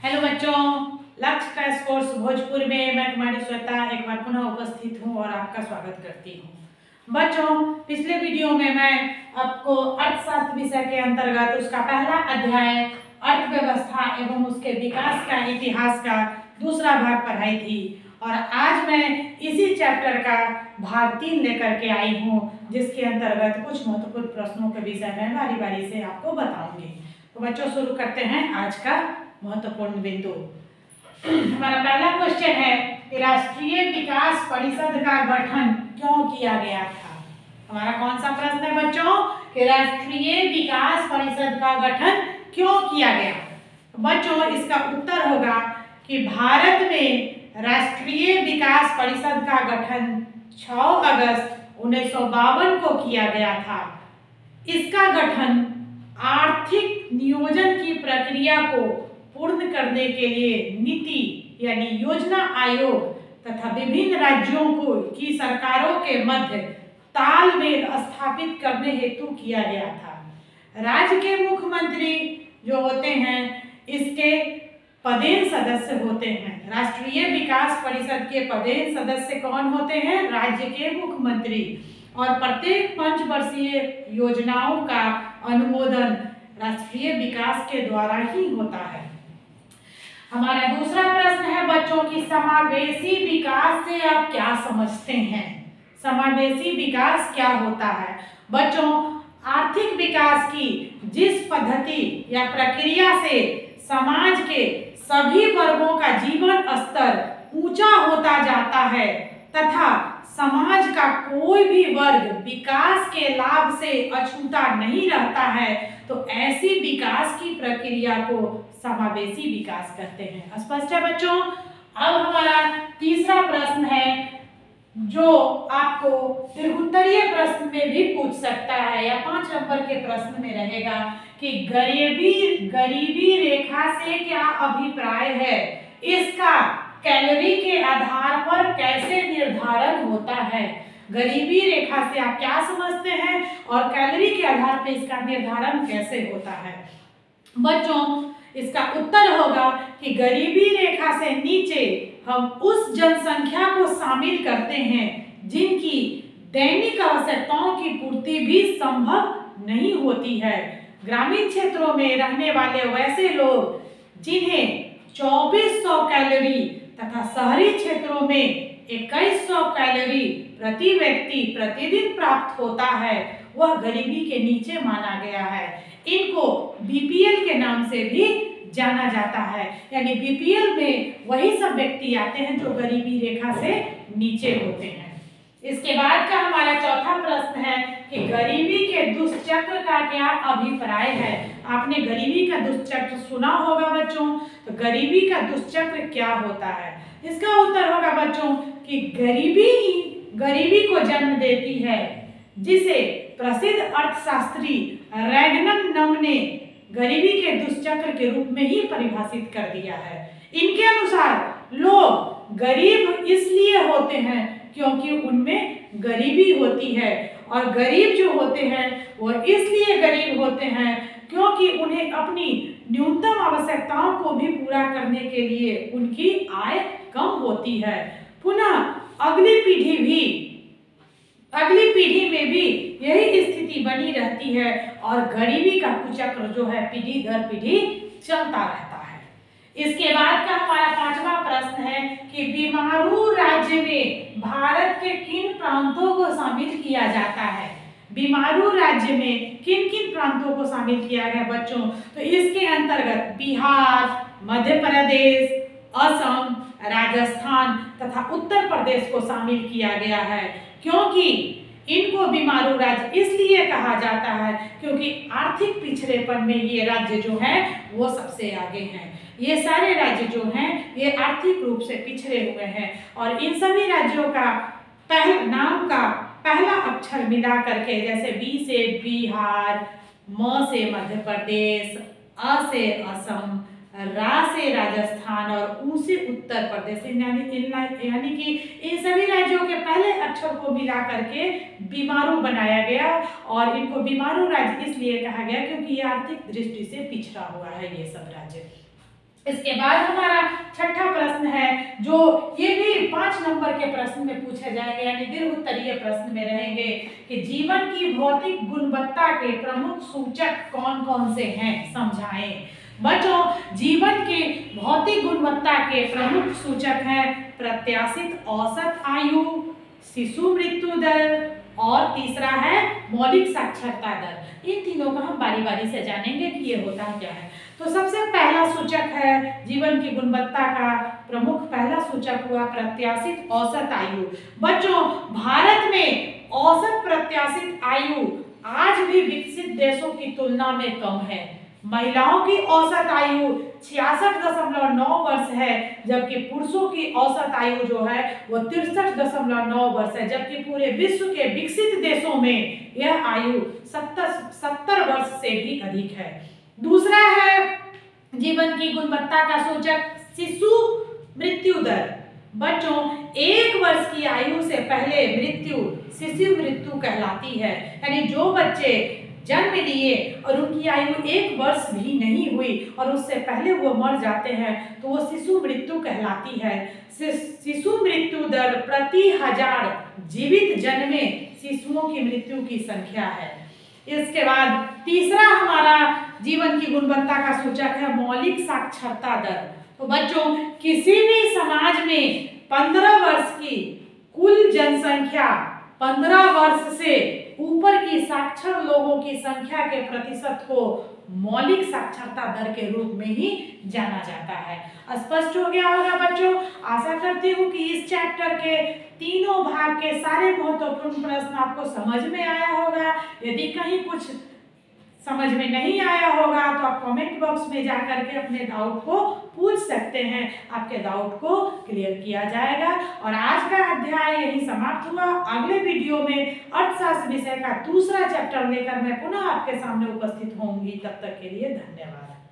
Hello बच्चों, लक्ष्य crash course Bhojpur में मैं तुम्हारी श्वेता एक बार पुनः उपस्थित हूँ और आपका स्वागत करती हूँ। बच्चों, पिछले वीडियो में मैं आपको अर्थशास्त्र विषय के अंतर्गत उसका पहला अध्याय अर्थव्यवस्था एवं उसके विकास का इतिहास का दूसरा भाग पढ़ाई थी और आज मैं इसी चैप्टर का भाग 3 लेकर के आई हूँ, जिसके अंतर्गत कुछ महत्वपूर्ण प्रश्नों के विषय में बारी बारी से आपको बताऊंगी। तो बच्चों, शुरू करते हैं आज का महत्वपूर्ण बिंदु। हमारा पहला क्वेश्चन है कि राष्ट्रीय विकास परिषद का गठन क्यों किया गया था। हमारा कौन सा प्रश्न है बच्चों कि राष्ट्रीय विकास परिषद का गठन क्यों किया गया। बच्चों, इसका उत्तर होगा कि भारत में राष्ट्रीय विकास परिषद का गठन 6 अगस्त 1952 को किया गया था। इसका गठन आर्थिक नियोजन की प्रक्रिया को पूर्ण करने के लिए नीति यानी योजना आयोग तथा विभिन्न राज्यों की सरकारों के मध्य तालमेल स्थापित करने हेतु किया गया था। राज्य के मुख्यमंत्री जो होते हैं इसके पदेन सदस्य होते हैं। राष्ट्रीय विकास परिषद के पदेन सदस्य कौन होते हैं? राज्य के मुख्यमंत्री। और प्रत्येक पंचवर्षीय योजनाओं का अनुमोदन राष्ट्रीय विकास के द्वारा ही होता है। हमारा दूसरा प्रश्न है बच्चों की समावेशी विकास से आप क्या समझते हैं। समावेशी विकास क्या होता है? बच्चों, आर्थिक विकास की जिस पद्धति या प्रक्रिया से समाज के सभी वर्गों का जीवन स्तर ऊंचा होता जाता है तथा समाज का कोई भी वर्ग विकास के लाभ से अछूता नहीं रहता है, तो ऐसी विकास की प्रक्रिया को समावेशी विकास कहते हैं। स्पष्ट है बच्चों? अब हमारा तीसरा प्रश्न है जो आपको त्रिउत्तरीय प्रश्न में भी पूछ सकता है या 5 नंबर के प्रश्न में रहेगा कि गरीबी रेखा से क्या अभिप्राय है, इसका कैलोरी के आधार पर कैसे निर्धारण होता है। गरीबी रेखा से आप क्या समझते हैं और कैलोरी के आधार पर इसका निर्धारण कैसे होता है। बच्चों, इसका उत्तर होगा कि गरीबी रेखा से नीचे हम उस जनसंख्या को शामिल करते हैं जिनकी दैनिक आवश्यकताओं की पूर्ति भी संभव नहीं होती है। ग्रामीण क्षेत्रों में रहने वाले वैसे लोग जिन्हें 2400 कैलोरी तथा शहरी क्षेत्रों में 2100 कैलोरी प्रति व्यक्ति प्रतिदिन प्राप्त होता है, वह गरीबी के नीचे माना गया है। इनको बीपीएल के नाम से भी जाना जाता है, यानी बीपीएल में वही सब व्यक्ति आते हैं जो गरीबी रेखा से नीचे होते हैं। इसके बाद का हमारा चौथा प्रश्न है कि गरीबी के दुष्चक्र का क्या अभिप्राय है। आपने गरीबी का दुष्चक्र सुना होगा बच्चों, तो गरीबी का दुष्चक्र क्या होता है? इसका उत्तर होगा बच्चों कि गरीबी ही गरीबी को जन्म देती है, जिसे प्रसिद्ध अर्थशास्त्री रैगनम ने गरीबी के दुष्चक्र के रूप में ही परिभाषित कर दिया है। इनके अनुसार लोग गरीब इसलिए होते हैं क्योंकि उनमें गरीबी होती है, और गरीब जो होते हैं वो इसलिए गरीब होते हैं क्योंकि उन्हें अपनी न्यूनतम आवश्यकताओं को भी पूरा करने के लिए उनकी आय कम होती है। पुनः अगली पीढ़ी में भी यही स्थिति बनी रहती है और गरीबी का कुचक्र जो है पीढ़ी दर पीढ़ी चलता रहता है। इसके बाद का हमारा 5वां प्रश्न है कि बीमारू राज्य में भारत के किन प्रांतों को शामिल किया जाता है। बीमारू राज्य में किन किन प्रांतों को शामिल किया गया बच्चों? तो इसके अंतर्गत बिहार, मध्य प्रदेश, असम, राजस्थान तथा उत्तर प्रदेश को शामिल किया गया है। क्योंकि इनको बीमारू राज्य इसलिए कहा जाता है क्योंकि आर्थिक पिछड़ेपन में ये राज्य जो है वो सबसे आगे हैं। ये सारे राज्य जो हैं ये आर्थिक रूप से पिछड़े हुए हैं और इन सभी राज्यों का नाम का पहला अक्षर मिला करके, जैसे बी से बिहार, म से मध्य प्रदेश, अ से असम, रा से राजस्थान और ऊ से उत्तर प्रदेश, यानी कि इन सभी राज्यों के पहले अक्षर को मिला करके बीमारू बनाया गया और इनको बीमारू राज्य इसलिए कहा गया क्योंकि ये आर्थिक दृष्टि से पिछड़ा हुआ है ये सब राज्य। इसके बाद हमारा छठा प्रश्न है, जो ये भी 5 नंबर के प्रश्न में पूछे जाएंगे, यानी दीर्घ उत्तरीय प्रश्न में रहेंगे कि जीवन की भौतिक गुणवत्ता के प्रमुख सूचक कौन कौन से हैं, समझाएं। बच्चों, जीवन के भौतिक गुणवत्ता के प्रमुख सूचक हैं प्रत्याशित औसत आयु, शिशु मृत्यु दर और तीसरा है मौलिक साक्षरता दर। इन तीनों का हम बारी बारी से जानेंगे कि ये होता क्या है। तो सबसे पहला सूचक है जीवन की गुणवत्ता का प्रमुख पहला सूचक हुआ प्रत्याशित औसत आयु। बच्चों, भारत में औसत प्रत्याशित आयु आज भी विकसित देशों की तुलना में कम है। महिलाओं की औसत आयु 66.9 वर्ष है, जबकि पुरुषों की औसत आयु जो है वो 63.9 वर्ष है, जबकि पूरे विश्व के विकसित देशों में यह आयु 70 वर्ष से भी अधिक है। दूसरा है जीवन की गुणवत्ता का सूचक शिशु मृत्यु दर। बच्चों, 1 वर्ष की आयु से पहले मृत्यु शिशु मृत्यु कहलाती है, यानी जो बच्चे जन्म लिए और उनकी आयु 1 वर्ष भी नहीं हुई और उससे पहले वो मर जाते हैं तो वो शिशु मृत्यु कहलाती है। शिशु मृत्यु दर प्रति 1000 जीवित जन्मे शिशुओं की मृत्यु की संख्या है। इसके बाद तीसरा हमारा जीवन की गुणवत्ता का सूचक है मौलिक साक्षरता दर। तो बच्चों, किसी भी समाज में 15 वर्ष की कुल जनसंख्या 15 वर्ष से ऊपर की साक्षर लोगों की संख्या के प्रतिशत को मौलिक साक्षरता दर के रूप में ही जाना जाता है। स्पष्ट हो गया होगा बच्चों। आशा करती हूँ कि इस चैप्टर के तीनों भाग के सारे महत्वपूर्ण प्रश्न आपको समझ में आया होगा। यदि कहीं कुछ समझ में नहीं आया होगा तो आप कमेंट बॉक्स में जाकर के अपने डाउट को पूछ सकते हैं, आपके डाउट को क्लियर किया जाएगा। और आज का अध्याय यही समाप्त हुआ। अगले वीडियो में अर्थशास्त्र विषय का दूसरा चैप्टर लेकर मैं पुनः आपके सामने उपस्थित होंगी। तब तक के लिए धन्यवाद।